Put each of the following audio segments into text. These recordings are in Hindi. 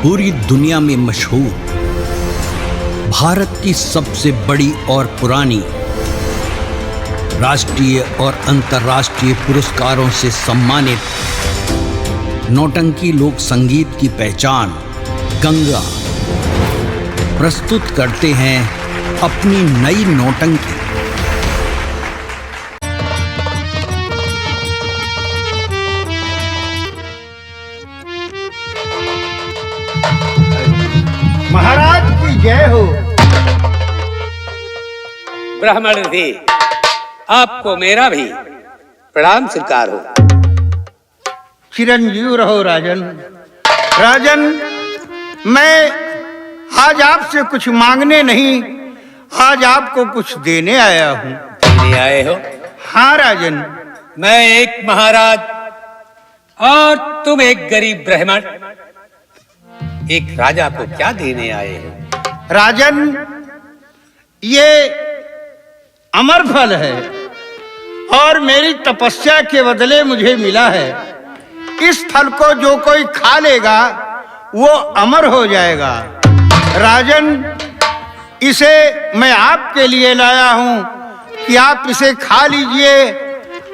पूरी दुनिया में मशहूर, भारत की सबसे बड़ी और पुरानी, राष्ट्रीय और अंतर्राष्ट्रीय पुरस्कारों से सम्मानित नौटंकी लोक संगीत की पहचान गंगा प्रस्तुत करते हैं अपनी नई नौटंकी। महाराज की जय हो। ब्राह्मण ऋषि, आपको मेरा भी प्रणाम स्वीकार हो। चिरंजीव रहो राजन। राजन, मैं आज आपसे कुछ मांगने नहीं, आज आपको कुछ देने आया हूँ। देने आए हो? हाँ राजन। मैं एक महाराज और तुम एक गरीब ब्राह्मण, एक राजा को क्या देने आए हो? राजन, ये अमर फल है और मेरी तपस्या के बदले मुझे मिला है। इस फल को जो कोई खा लेगा वो अमर हो जाएगा। राजन, इसे मैं आपके लिए लाया हूं कि आप इसे खा लीजिए,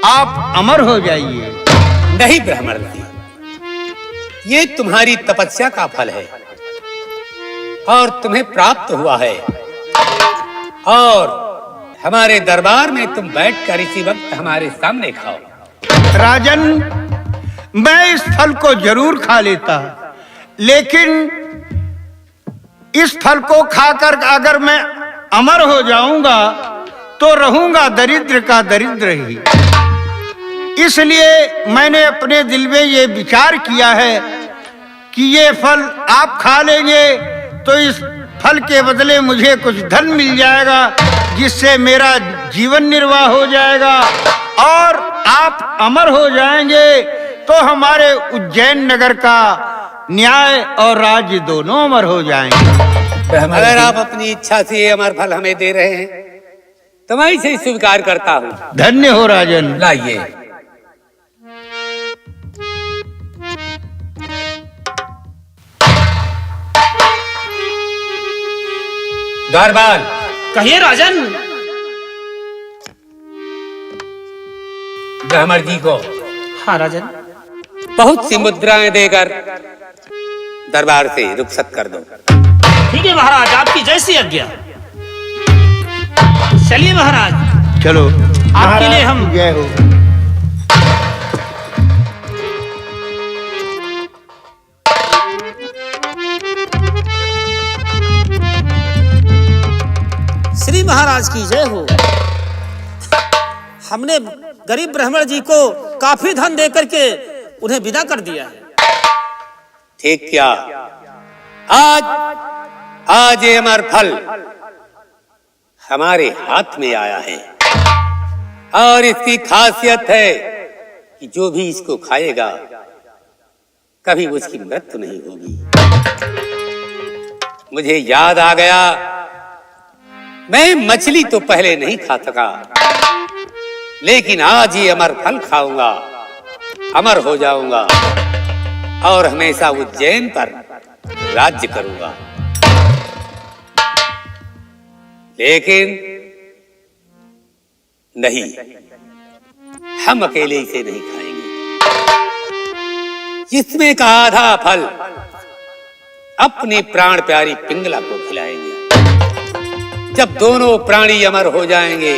आप अमर हो जाइए। नहीं ब्राह्मण ऋषि, ये तुम्हारी तपस्या का फल है और तुम्हें प्राप्त हुआ है, और हमारे दरबार में तुम बैठकर इसी वक्त हमारे सामने खाओ। राजन, मैं इस फल को जरूर खा लेता, लेकिन इस फल को खाकर अगर मैं अमर हो जाऊंगा तो रहूंगा दरिद्र का दरिद्र ही। इसलिए मैंने अपने दिल में ये विचार किया है कि ये फल आप खा लेंगे तो इस फल के बदले मुझे कुछ धन मिल जाएगा, जिससे मेरा जीवन निर्वाह हो जाएगा और आप अमर हो जाएंगे तो हमारे उज्जैन नगर का न्याय और राज्य दोनों अमर हो जाएंगे। अगर आप अपनी इच्छा से ये अमर फल हमें दे रहे हैं तो मैं इसे स्वीकार करता हूँ। धन्य हो राजन। लाइए। दरबार। कहिए राजन। ब्राह्मण जी को हाँ राजन। बहुत सी मुद्राएं देकर दरबार से रुखसत कर दो। ठीक है महाराज, आपकी जैसी आज्ञा। चलिए महाराज, चलो। आपके लिए हम जय हो। श्री महाराज की जय हो। हमने गरीब ब्राह्मण जी को काफी धन देकर के उन्हें विदा कर दिया है। ठीक क्या? आज ये अमर फल हमारे हाथ में आया है और इसकी खासियत है कि जो भी इसको खाएगा कभी उसकी मृत्यु नहीं होगी। मुझे याद आ गया, मैं मछली तो पहले नहीं खा सका, लेकिन आज ये अमर फल खाऊंगा, अमर हो जाऊंगा और हमेशा उज्जैन पर राज्य करूंगा। लेकिन नहीं, हम अकेले इसे नहीं खाएंगे। इसमें का आधा फल अपनी प्राण प्यारी पिंगला को खिलाएंगे। जब दोनों प्राणी अमर हो जाएंगे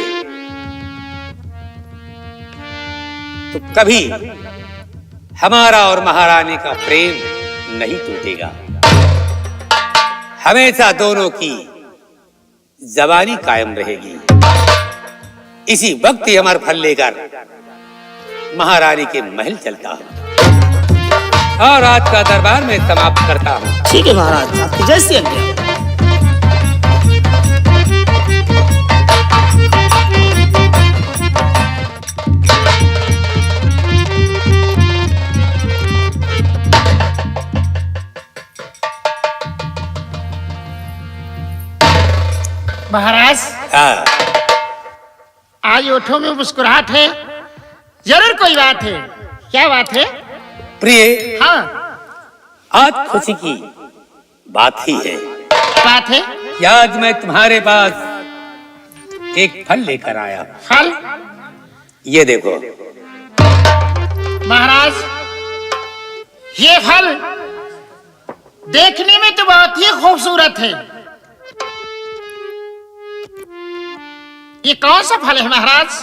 तो कभी हमारा और महारानी का प्रेम नहीं टूटेगा। हमेशा दोनों की जवानी कायम रहेगी। इसी वक्त ही अमर फल लेकर महारानी के महल चलता हूं और आज का दरबार में समाप्त करता हूं। ठीक है महाराज, आपकी जैसी आज्ञा। महाराज, आज ओठों में मुस्कुराहट है, जरूर कोई बात है। क्या बात है? प्रिय, हाँ, आज खुशी की बात ही है बात है। कि आज मैं तुम्हारे पास एक फल लेकर आया। फल? ये देखो महाराज, ये फल देखने में तो बहुत ही खूबसूरत है। ये कौन सा फल है महाराज?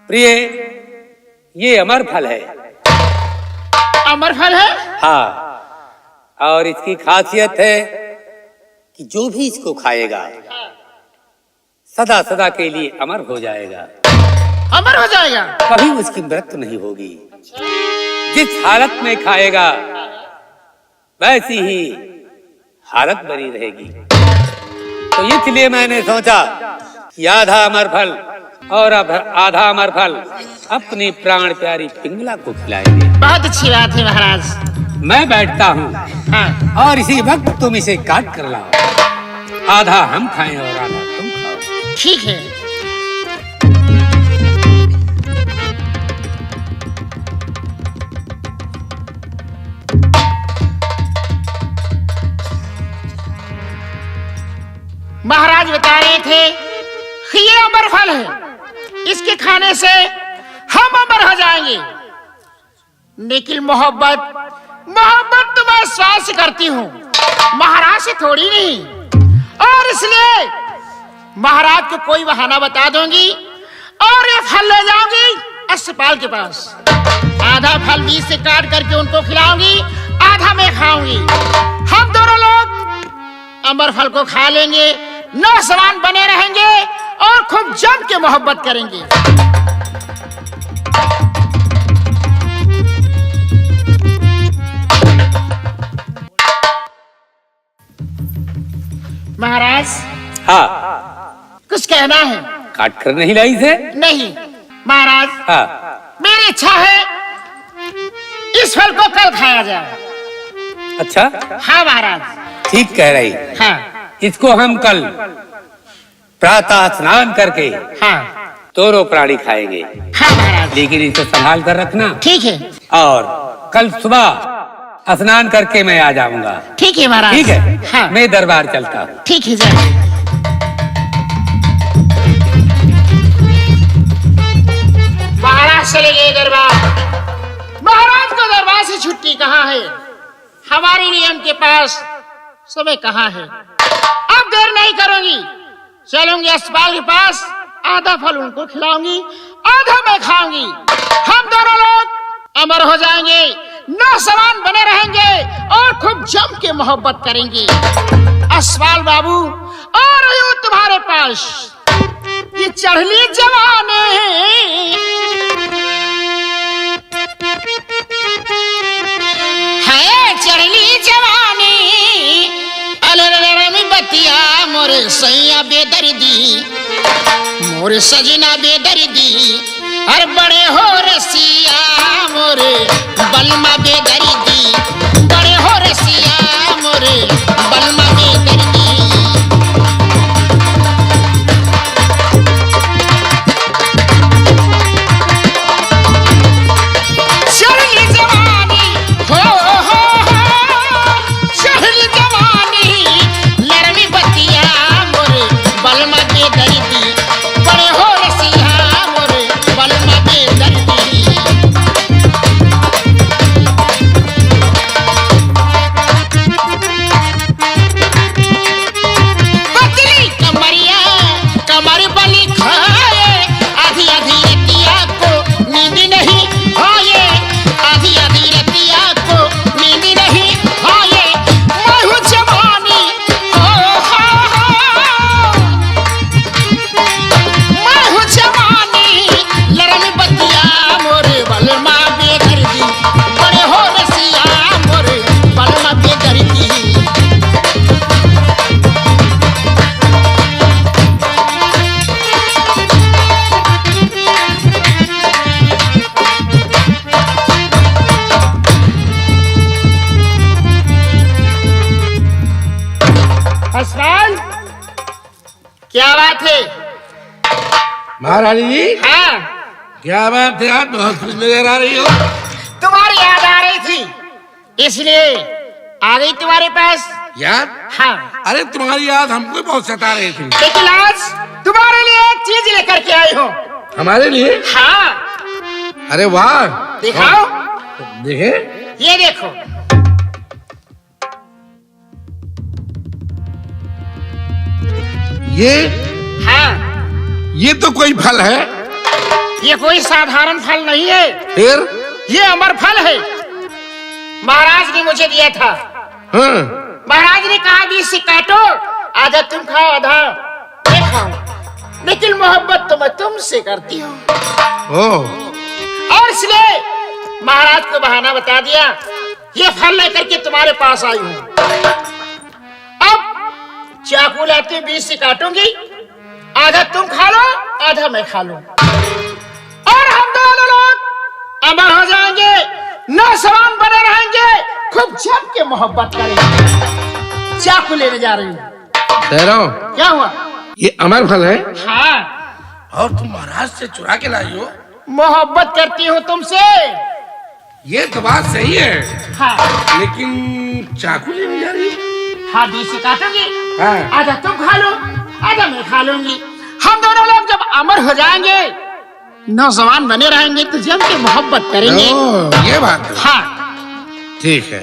प्रिय, ये अमर फल है। अमर फल है? हाँ, और इसकी खासियत है कि जो भी इसको खाएगा सदा सदा के लिए अमर हो जाएगा। अमर हो जाएगा? कभी उसकी मृत्यु नहीं होगी। जिस हालत में खाएगा वैसी ही हालत बनी रहेगी। तो इसलिए मैंने सोचा कि आधा अमर फल और आधा अमर फल अपनी प्राण प्यारी पिंगला को खिलाएंगे। बहुत अच्छी बात है महाराज। मैं बैठता हूँ हाँ। और इसी वक्त तुम इसे काट कर लाओ। आधा हम खाएं और आधा तुम खाओ। ठीक है। महाराज बता रहे थे कि ये अमर फल है, इसके खाने से हम अमर हो जाएंगे। लेकिन मोहब्बत तो मैं श्वास से करती हूँ, महाराज से थोड़ी नहीं। और इसलिए महाराज को कोई बहाना बता दूंगी और ये फल ले जाऊंगी अस्पताल के पास। आधा फल बीच से काट करके उनको खिलाऊंगी, आधा मैं खाऊंगी। हम दोनों लोग अमर फल को खा लेंगे, नौजवान बने रहेंगे और खूब जम के मोहब्बत करेंगे। महाराज, हाँ, कुछ कहना है? काट कर नहीं लाई से? नहीं महाराज, हाँ। मेरी इच्छा है इस फल को कल खाया जाए। अच्छा, हाँ महाराज। ठीक कह रही। हाँ इसको हम कल प्रातः स्नान करके हाँ दोनों प्राणी खाएंगे। हाँ महाराज। लेकिन इसे संभाल कर रखना। ठीक है। और कल सुबह स्नान करके मैं आ जाऊंगा। ठीक है महाराज। ठीक है। हाँ। मैं दरबार चलता हूँ। ठीक है जाए। महाराज चले गए दरबार। महाराज को दरबार से छुट्टी कहाँ है? हमारे नियम के पास समय कहाँ है? अब देर नहीं करूंगी, चलूंगी अस्पताल के पास। आधा फल उनको खिलाऊंगी, आधा मैं खाऊंगी। हम दोनों लोग अमर हो जाएंगे, नौजवान बने रहेंगे और खूब जम के मोहब्बत करेंगे। अस्पताल बाबू और यूं तुम्हारे पास ये चढ़ली जवानी है, चढ़ली जवानी अलरमी बतिया मोरे सैया बेदर्दी, मोरे सजना बेदर्दी। हर बड़े हो रसिया मोरे बलमा बेदर्दी, बड़े हो रसिया मोरे बलमा बेदर्दी। चढ़ली जवानी हो चढ़ली जवानी लरमी बतिया मोरे बलमा बेदर्दी, बड़े हो रसिया मोरे बलमा बेदर्दी। पतली कमरिया कमर बली खाए, आधी आधी रतिया को नींद नहीं आए, आधी आधी रतिया को नींद नहीं आए। मैं हूँ जवानी मैं हूँ जवानी लरम बतिया मोरे बलमा बेदर्दी, बड़े हो रसिया मोरे बलमा बेदर्दी। अस्पताल, क्या बात है? महारानी जी, हाँ, क्या बात है? आप बहुत खुश नजर आ रही हो। तुम्हारी याद आ रही थी इसलिए आ गई तुम्हारे पास। याद? हाँ, अरे तुम्हारी याद हमको बहुत सता रही थी। लेकिन आज तुम्हारे लिए एक चीज लेकर के आई हूँ। हमारे लिए? हाँ, अरे वाह, दिखाओ। देखे? ये देखो। ये हाँ, तो कोई फल है। ये कोई साधारण फल नहीं है, फिर? ये अमर फल है। महाराज ने मुझे दिया था। हाँ। महाराज ने कहा कि इसे काटो, आधा तुम खाओ आधा मैं खाऊं। लेकिन मोहब्बत तो मैं तुमसे करती हूँ, और इसलिए महाराज को बहाना बता दिया, ये फल लेकर के तुम्हारे पास आई हूँ। अब चाकू लाती हूँ, बीच से काटूंगी, आधा तुम खा लो आधा मैं खा लूं, और हम दोनों लोग अमर हो जाएंगे, नौजवान बने रहेंगे, खूब जम के मोहब्बत करेंगे। चाकू लेने जा रही हूँ। ठहरो, क्या हुआ? ये अमर फल है हाँ, और तुम महाराज से चुरा के लाई हो? मोहब्बत करती हूँ तुमसे। ये तो बात सही है, हाँ, लेकिन चाकू लेने जा रही है? हाँ, बीच से काटूंगी, हाँ। आधा तुम खा लो आधा मैं खा लूंगी। हम दोनों लोग जब अमर हो जाएंगे, नौजवान बने रहेंगे, तो जम के मोहब्बत करेंगे। ये बात है। हाँ, ठीक है।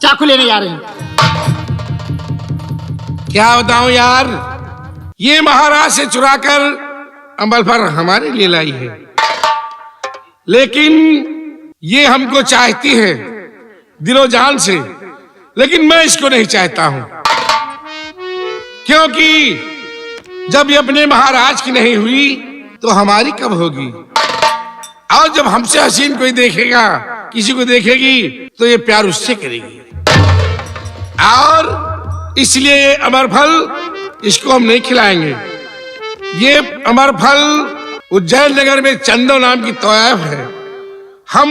चाकू लेने जा रहे हैं। क्या बताऊं यार, ये महाराज से चुराकर अमल पर हमारे लिए लाई है, लेकिन ये हमको चाहती है दिलो जान से, लेकिन मैं इसको नहीं चाहता हूं, क्योंकि जब ये अपने महाराज की नहीं हुई तो हमारी कब होगी? और जब हमसे हसीन कोई देखेगा, किसी को देखेगी, तो ये प्यार उससे करेगी, और इसलिए ये अमर फल इसको हम नहीं खिलाएंगे। ये अमर फल उज्जैन नगर में चंदो नाम की तोयब है। हम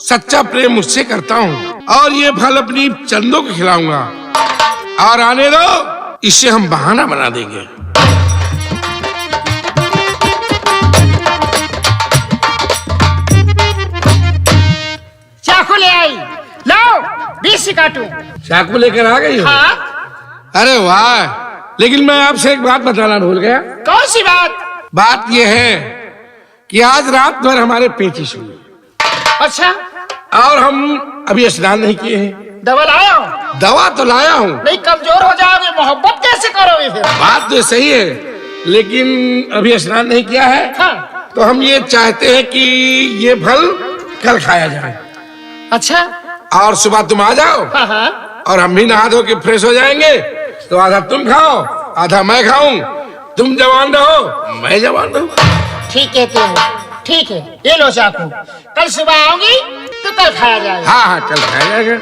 सच्चा प्रेम मुझसे करता हूँ, और ये फल अपनी चंदो को खिलाऊंगा, और आने दो, इससे हम बहाना बना देंगे। चाकू ले आई, लाओ बीच से काटू। चाकू लेकर आ गई हो? हाँ, अरे वाह, लेकिन मैं आपसे एक बात बताना भूल गया। कौन सी बात? बात यह है कि आज रात भर हमारे पेचिश हुई, अच्छा, और हम अभी स्नान नहीं किए हैं। दवा लाया हो? दवा तो लाया हूँ। नहीं, कमजोर हो जाओगे, मोहब्बत कैसे करोगे फिर? बात तो सही है, लेकिन अभी स्नान नहीं किया है। हाँ, तो हम ये चाहते हैं कि ये फल कल खाया जाए। अच्छा, और सुबह तुम आ जाओ, हाँ हाँ, और हम भी नहा धो के फ्रेश हो जाएंगे, तो आधा तुम खाओ आधा मैं खाऊं। तुम जवान रहो, मैं जवान रहूं। ठीक है, ठीक है, ये लो चाकू। कल सुबह आऊंगी तो कल खाया जाएगा। हाँ हाँ, कल खाया जाएगा।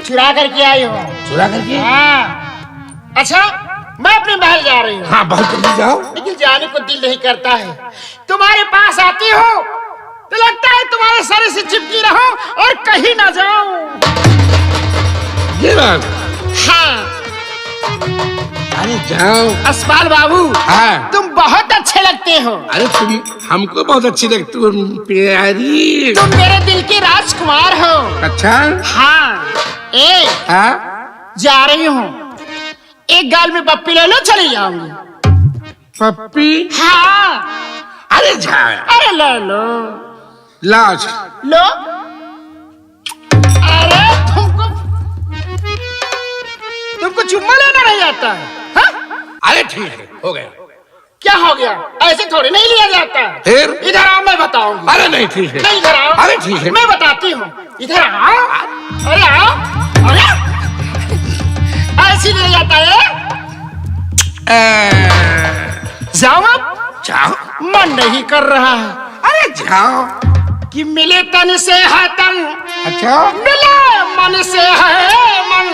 चुरा करके आई हो? चुरा करके? हाँ। अच्छा, मैं अपने महल जा रही हूँ। हाँ, बहुत जल्दी जाओ। लेकिन जाने को दिल नहीं करता है। तुम्हारे पास आती हो तो लगता है तुम्हारे सर से चिपकी रहो और कहीं ना जाऊं। ये बात? हाँ। अरे जाओ। असपाल बाबू, हाँ। तुम बहुत अच्छे लगते हो। अरे तुम हमको बहुत अच्छी लगती हो प्यारी। तुम मेरे दिल के राजकुमार हो। अच्छा? हाँ। हाँ? जा रही हूँ, एक गाल में पप्पी ले लो, चली जाऊंगी। पप्पी? हाँ। अरे जा। अरे ले लो। लाज। लो। अरे तुमको चुम्मा लेना नहीं आता है? हाँ? अरे ठीक है, हो गया। क्या हो गया? ऐसे थोड़ी नहीं लिया जाता। फिर? इधर आओ, मैं बताऊंगी। अरे नहीं, ठीक है। नहीं, इधर आओ। अरे ठीक है, मैं बताती हूँ। इधर आओ। अरे आओ। अरे ऐसे लिया जाता है? जाओ अब। जाओ। मन नहीं कर रहा है। अरे जाओ। कि मिले तन से है तन। अच्छा? मिले मन से है मन।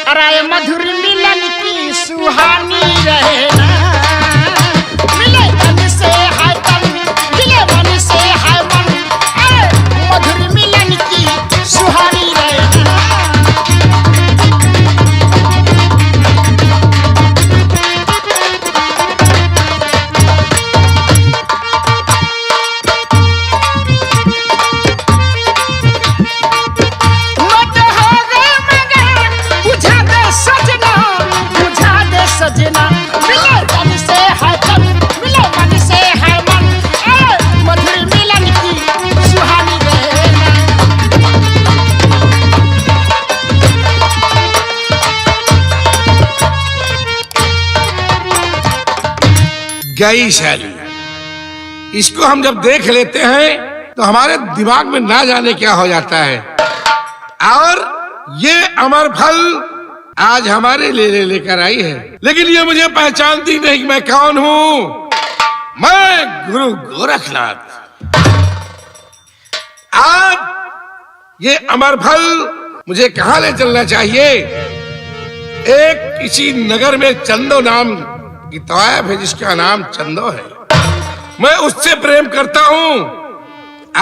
अरे मधुर मिलन की सुहानी रहे ना। मिले तन से है तन, मिले मन से है मन। अरे मधुर मिलन की सुहानी रहे ना। मत हो गए गई शैली। इसको हम जब देख लेते हैं तो हमारे दिमाग में ना जाने क्या हो जाता है। और ये अमर फल आज हमारे लिए लेकर आई है, लेकिन ये मुझे पहचानती नहीं कि मैं कौन हूं। मैं गुरु गोरखनाथ। आज ये अमर फल मुझे कहां ले चलना चाहिए? एक किसी नगर में चंदो नाम की तवायफ है जिसका नाम चंदो है। मैं उससे प्रेम करता हूं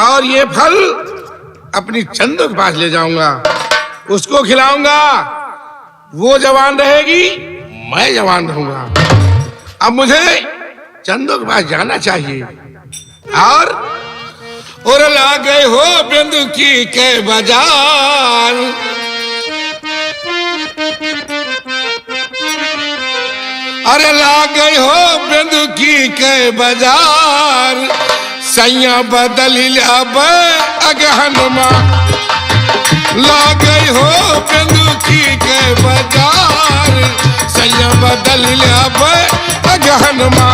और ये फल अपनी चंदो के पास ले जाऊंगा, उसको खिलाऊंगा। वो जवान रहेगी, मैं जवान रहूंगा। अब मुझे चंदो के पास जाना चाहिए। और ला गए हो बिंदु की के बाजार, अरे ला गई हो बिंदु की के बाजार, सैया बदल लिया अगहनमा। ला गई हो बिंदु की के बाजार, सैया बदल लिया अगहनमा।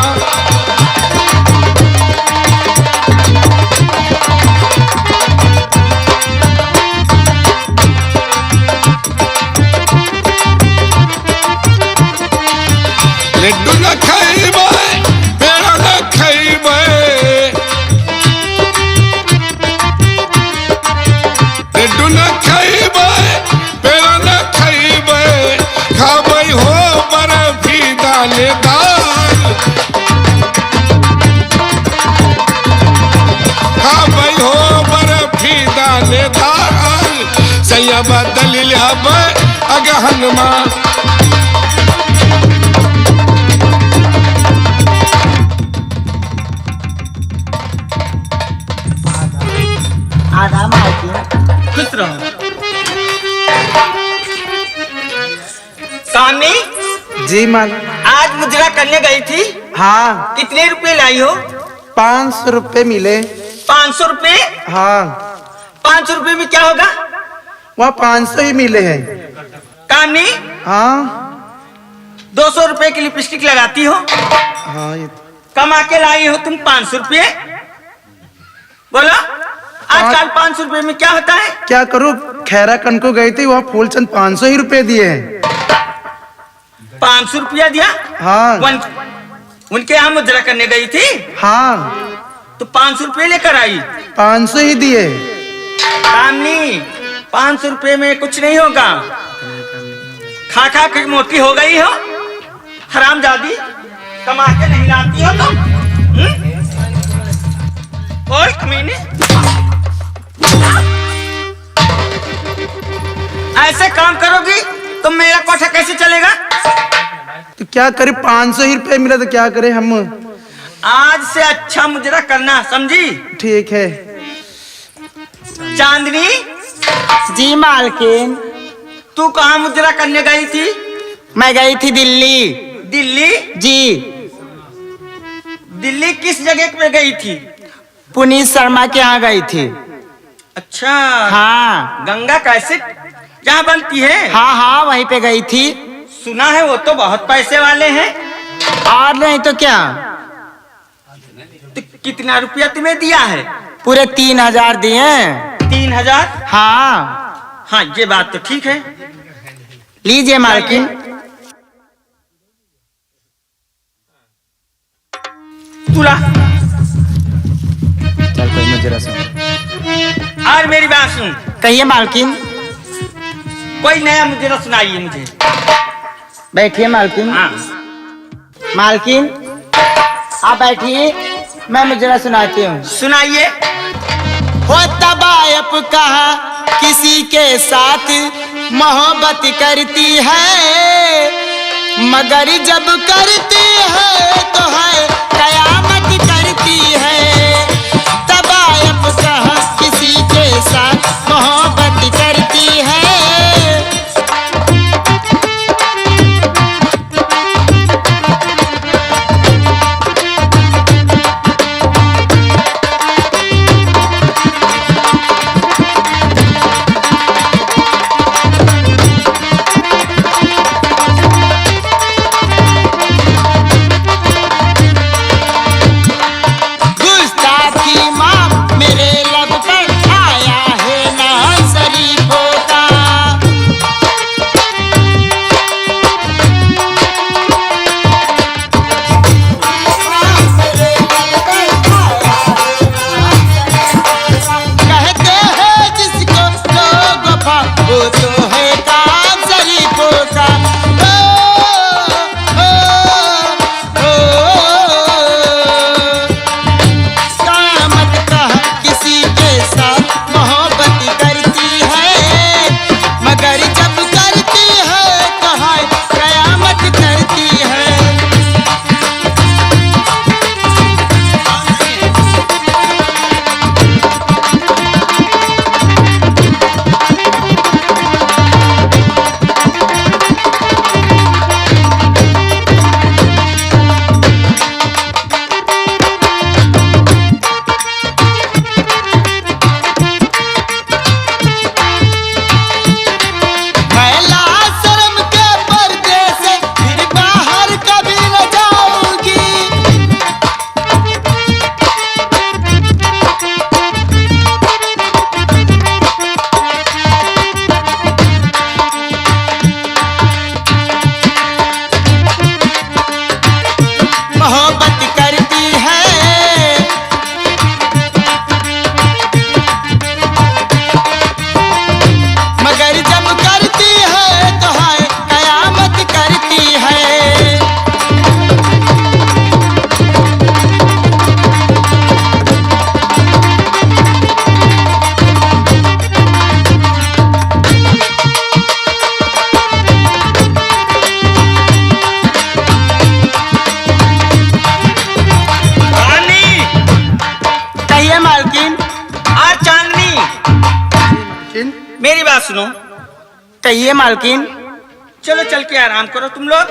लड्डू न खाइबे, पेड़ा न खाइबे, लड्डू न खाइबे, पेड़ा न खाइबे, खाबै हो बर्फी दानेदार, खाबै हो बर्फी दानेदार, सैया बदल लियाबे अगहनमा। आधा मालकिन खुश रहो। सामने जी माल। आज मुजरा करने गई थी। हाँ। कितने रुपए लाई हो? 500 रुपए मिले। 500 रुपए? हाँ। 500 रुपए में क्या होगा? वहाँ 500 ही मिले हैं। कामनी? हाँ। 200 रुपए की लिपस्टिक लगाती हो? हाँ ये कमा के लाई हो तुम 500 रुपए? बोलो आजकल 500 रुपए में क्या होता है? क्या करूँ, खैरा कन को गई थी, वहाँ फूलचंद 500 ही रुपए दिए हैं। 500 रुपया दिया? हाँ। उनके यहाँ मुजरा करने गई थी? हाँ। तो 500 रुपए लेकर आई? 500 ही दिए। कामनी 500 रुपए में कुछ नहीं होगा। खा खा के मोटी हो गई हो, हरामजादी, कमा के नहीं लाती हो तुम। ओए कमीने, ऐसे काम करोगी तो मेरा कोठा कैसे चलेगा? तो क्या करे, 500 ही रुपए मिला तो क्या करे हम। आज से अच्छा मुजरा करना, समझी? ठीक है। चांदनी जी मालकिन। तू कहाँ मुजरा करने गई थी? मैं गई थी दिल्ली। दिल्ली? जी। दिल्ली किस जगह पे गई थी? पुनीत शर्मा के यहाँ गई थी। अच्छा। हाँ। गंगा कैसे जहाँ बनती है? हाँ हाँ वहीं पे गई थी। सुना है वो तो बहुत पैसे वाले हैं। और नहीं तो क्या। तो कितना रुपया तुम्हें दिया है? पूरे 3000 दिए। 3000? हाँ। हाँ ये बात तो ठीक है। लीजिए मालकिन। तुला चल कोई मुजरा सुन। और मेरी बात सुन। कहिए मालकिन। कोई नया मुजरा सुनाइए मुझे। बैठिए मालकिन। हाँ। मालकिन आप बैठिए, मैं मुजरा सुनाती हूँ। सुनाइए। हो तबायप कहा किसी के साथ मोहब्बत करती है, मगर जब करती है तो है कयामत करती है। तबायप कहा किसी के साथ मोहब्बत करती है। लोहे का शरीफों का कयामत का किसी के साथ मोहब्बत करती है, मगर जब करती है तो हाय कयामत करती है। मैला शर्म के पर्दे से फिर बाहर कभी न जाऊंगी, मोहब्बत करती है, मगर जब करती है तो हाय कयामत करती है। रानी कहिए मालकिन। और चांदनी, मेरी बात सुनो। कहिए मालकिन। चलो चल के आराम करो तुम लोग।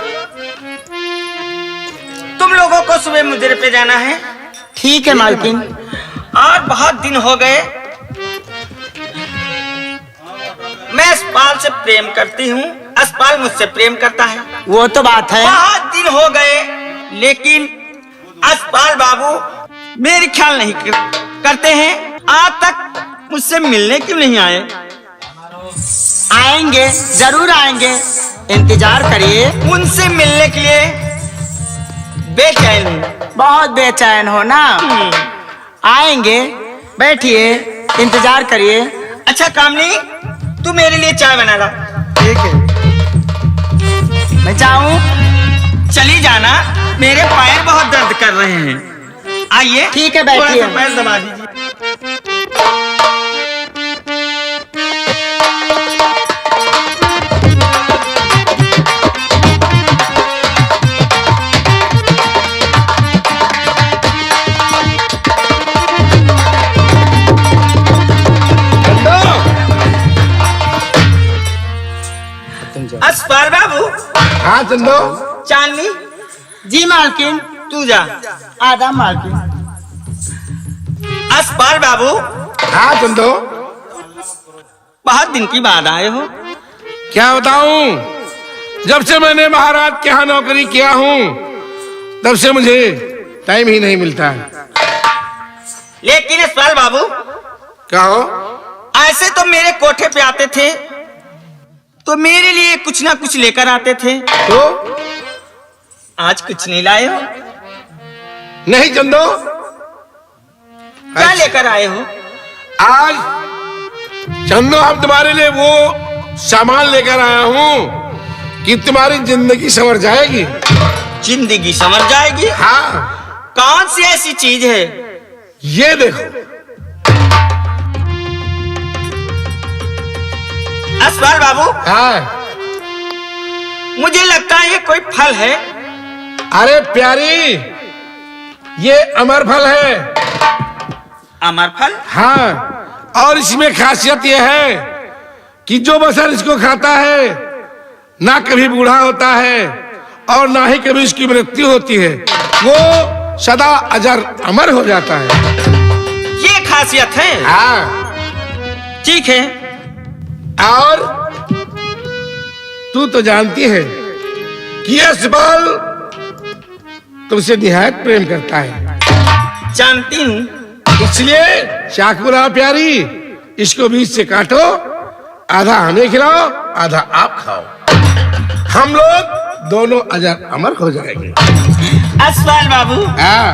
तुम लोगों को सुबह मुजरे पे जाना है। ठीक है मालकिन। और बहुत दिन हो गए। मैं अस्पाल से प्रेम करती हूँ, अस्पाल मुझसे प्रेम करता है। वो तो बात है। बहुत दिन हो गए, लेकिन अस्पाल बाबू मेरी ख्याल नहीं करते हैं। आज तक मुझसे मिलने क्यों नहीं आए? आएंगे, जरूर आएंगे, इंतजार करिए। उनसे मिलने के लिए बेचैन हूँ। बहुत बेचैन हो ना? आएंगे, बैठिए, इंतजार करिए। अच्छा कामनी, तू मेरे लिए चाय बना ला। ठीक है। मैं जाऊं? चली जाना, मेरे पैर बहुत दर्द कर रहे हैं। आइए। ठीक है, बैठिए। थोड़ा सा पैर दबा दीजिए। अस्पाल बाबू। हाँ चंदो। चांदनी, जी मालकिन। तू जा। आधा मालकिन। अस्पाल बाबू, हाँ चंदो। बहुत दिन की बाद आए हो। क्या बताऊं, जब से मैंने महाराज के यहाँ नौकरी किया हूँ तब से मुझे टाइम ही नहीं मिलता है। लेकिन अस्पाल बाबू, क्या हो? ऐसे तो मेरे कोठे पे आते थे तो मेरे लिए कुछ ना कुछ लेकर आते थे। तो आज कुछ नहीं लाए हो? नहीं चंदो। क्या लेकर आए हो? आज चंदो, हम तुम्हारे लिए वो सामान लेकर आया हूँ कि तुम्हारी जिंदगी संवर जाएगी। जिंदगी संवर जाएगी? हाँ। कौन सी ऐसी चीज है? ये देखो। अस्पाल बाबू, हाँ। मुझे लगता है ये कोई फल है। अरे प्यारी, ये अमर फल है। अमर फल? हाँ, और इसमें खासियत यह है कि जो बसर इसको खाता है ना कभी बूढ़ा होता है और ना ही कभी इसकी मृत्यु होती है, वो सदा अजर अमर हो जाता है। ये खासियत है? हाँ। ठीक है। और तू तो जानती है कि यह अस्पाल तुमसे निहायत प्रेम करता है। जानती हूँ। इसलिए चाकू लाओ प्यारी, इसको बीच से काटो, आधा हमें खिलाओ, आधा आप खाओ। हम लोग दोनों अजर अमर हो जाएंगे। अस्पाल बाबू, हाँ।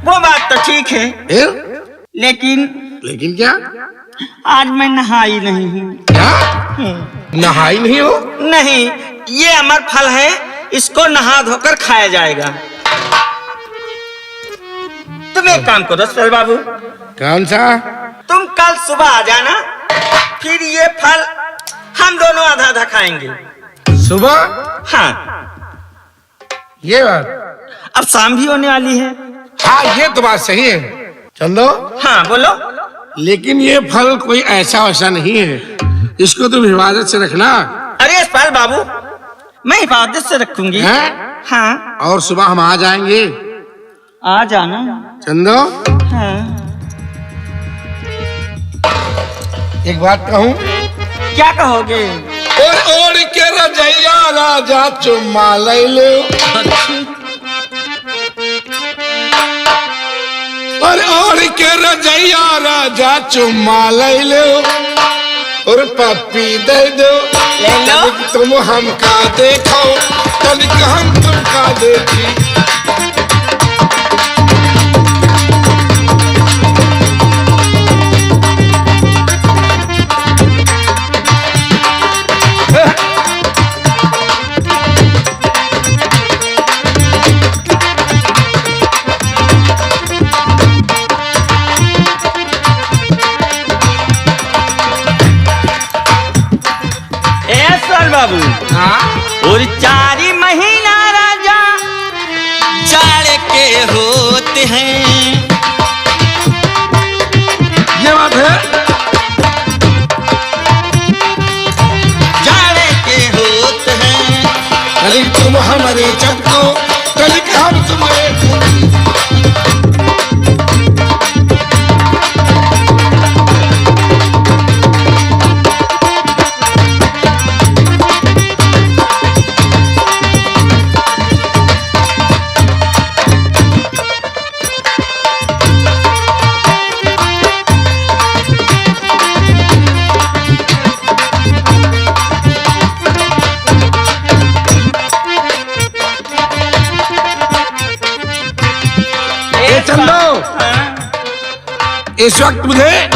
वो बात तो ठीक है, लेकिन लेकिन क्या? आज मैं नहाई नहीं हूँ। क्या? नहाई नहीं हो? नहीं, ये अमर फल है, इसको नहा धोकर खाया जाएगा। तुम एक काम करो सर बाबू, कौन सा? तुम कल सुबह आ जाना, फिर ये फल हम दोनों आधा आधा खाएंगे। सुबह? हाँ, ये बात। अब शाम भी होने वाली है। हाँ, ये तो बात सही है। चंदो? हाँ बोलो। लेकिन ये फल कोई ऐसा वैसा नहीं है, इसको तुम हिफाजत से रखना। अरे इस्पाल बाबू, मैं हिफाजत से रखूंगी। हैं? हाँ, और सुबह हम आ जाएंगे। आ जाना। चंदो, हाँ। एक बात कहूँ? क्या कहोगे? और ओढ़ के रजैया राजा चुम्मा ले लो, और ओढ़ के रजैया राजा चुम्मा ले लो, और पप्पी दे दो, ले लो। तनिक तुम हमका देखो, तनिक हम तुमका देखी। बाबू, और 4 महीना राजा जाड़ के होते हैं। ये बात है, जाड़ के होते हैं। कल तुम हमारे चपको, कल हम तुम्हारे। इस वक्त मुझे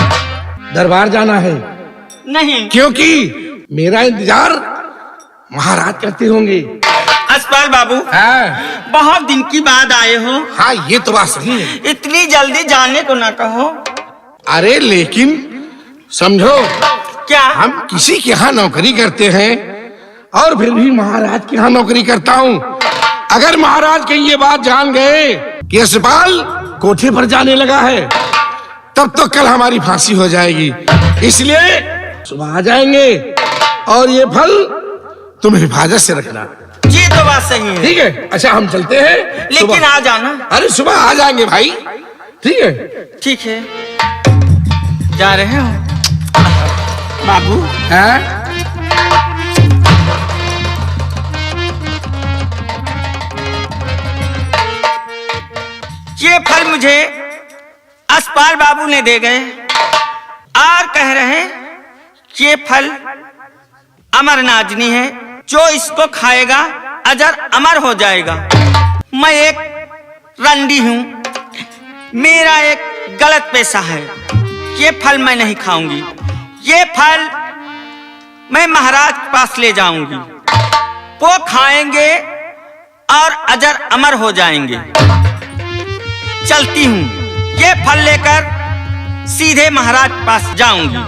दरबार जाना है। नहीं, क्योंकि मेरा इंतजार महाराज करते होंगे। अस्पाल बाबू, हाँ। बहुत दिन की बाद आए हो। हाँ, ये तो बात सही है। इतनी जल्दी जाने को ना कहो। अरे लेकिन समझो, क्या? हम किसी के यहाँ नौकरी करते हैं और फिर भी महाराज के यहाँ नौकरी करता हूँ। अगर महाराज कहीं ये बात जान गए कि यशपाल कोठे पर जाने लगा है, तब तो कल हमारी फांसी हो जाएगी। इसलिए सुबह आ जाएंगे और ये फल तुम हिफाजत से रखना। ये तो बात सही है। ठीक है? अच्छा, हम चलते हैं। लेकिन आ जाना। अरे सुबह आ जाएंगे भाई। ठीक है? ठीक है, जा रहे हो बाबू? हाँ? ये फल मुझे अस्पाल बाबू ने दे गए और कह रहे ये फल अमर नाजनी है, जो इसको खाएगा अजर अमर हो जाएगा। मैं एक रंडी हूँ, मेरा एक गलत पेशा है। ये फल मैं नहीं खाऊंगी। ये फल मैं महाराज के पास ले जाऊंगी, वो खाएंगे और अजर अमर हो जाएंगे। चलती हूँ, ये फल लेकर सीधे महाराज के पास जाऊंगी।